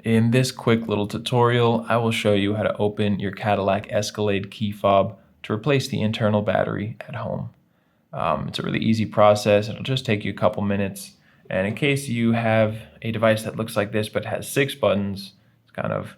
In this quick little tutorial, I will show you how to open your Cadillac Escalade key fob to replace the internal battery at home. It's a really easy process. It'll just take you a couple minutes. And in case you have a device that looks like this but has 6 buttons, it's kind of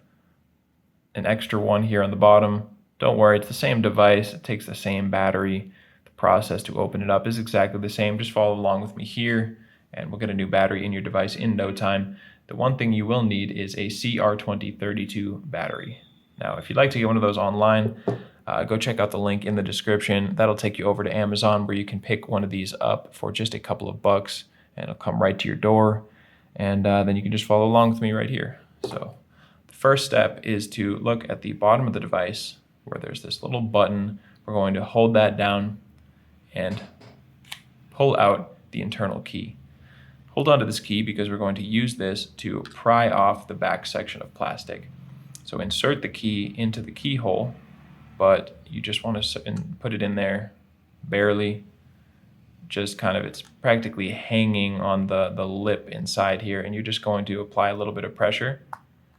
an extra one here on the bottom. Don't worry, it's the same device. It takes the same battery. The process to open it up is exactly the same. Just follow along with me here, and we'll get a new battery in your device in no time. The one thing you will need is a CR2032 battery. Now, if you'd like to get one of those online, go check out the link in the description. That'll take you over to Amazon where you can pick one of these up for just a couple of bucks, and it'll come right to your door. And then you can just follow along with me right here. So the first step is to look at the bottom of the device where there's this little button. We're going to hold that down and pull out the internal key. Hold on to this key because we're going to use this to pry off the back section of plastic. So insert the key into the keyhole, but you just want to put it in there barely, just kind of, it's practically hanging on the lip inside here, and you're just going to apply a little bit of pressure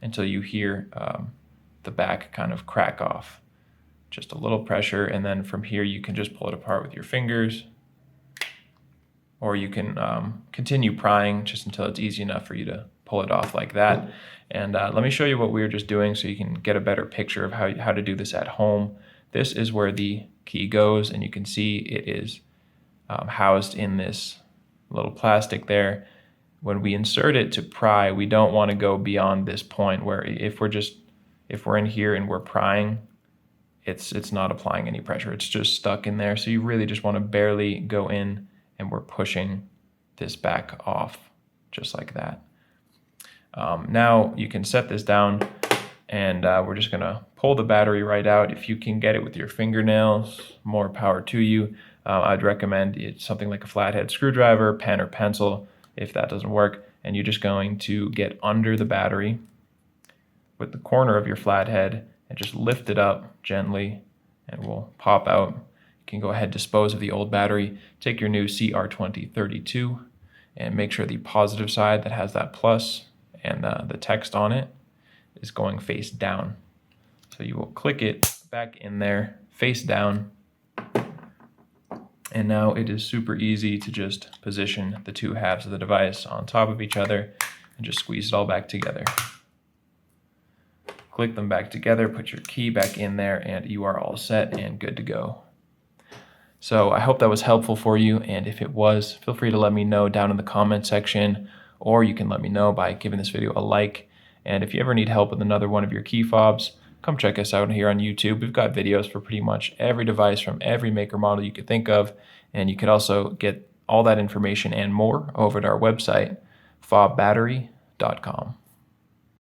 until you hear the back kind of crack off. Just a little pressure, and then from here you can just pull it apart with your fingers, or you can continue prying just until it's easy enough for you to pull it off like that. And let me show you what we were just doing so you can get a better picture of how to do this at home. This is where the key goes, and you can see it is housed in this little plastic there. When we insert it to pry, we don't want to go beyond this point where if we're in here and we're prying, it's not applying any pressure. It's just stuck in there. So you really just want to barely go in, and we're pushing this back off just like that. Now you can set this down, and we're just gonna pull the battery right out. If you can get it with your fingernails, more power to you. I'd recommend it's something like a flathead screwdriver, pen or pencil if that doesn't work. And you're just going to get under the battery with the corner of your flathead and just lift it up gently, and we'll pop out. You can go ahead and dispose of the old battery. Take your new CR2032 and make sure the positive side that has that plus and the text on it is going face down. So you will click it back in there, face down. And now it is super easy to just position the two halves of the device on top of each other and just squeeze it all back together. Click them back together, put your key back in there, and you are all set and good to go. So I hope that was helpful for you, and if it was, feel free to let me know down in the comment section, or you can let me know by giving this video a like. And if you ever need help with another one of your key fobs, come check us out here on YouTube. We've got videos for pretty much every device from every maker model you could think of, and you could also get all that information and more over at our website, fobbattery.com.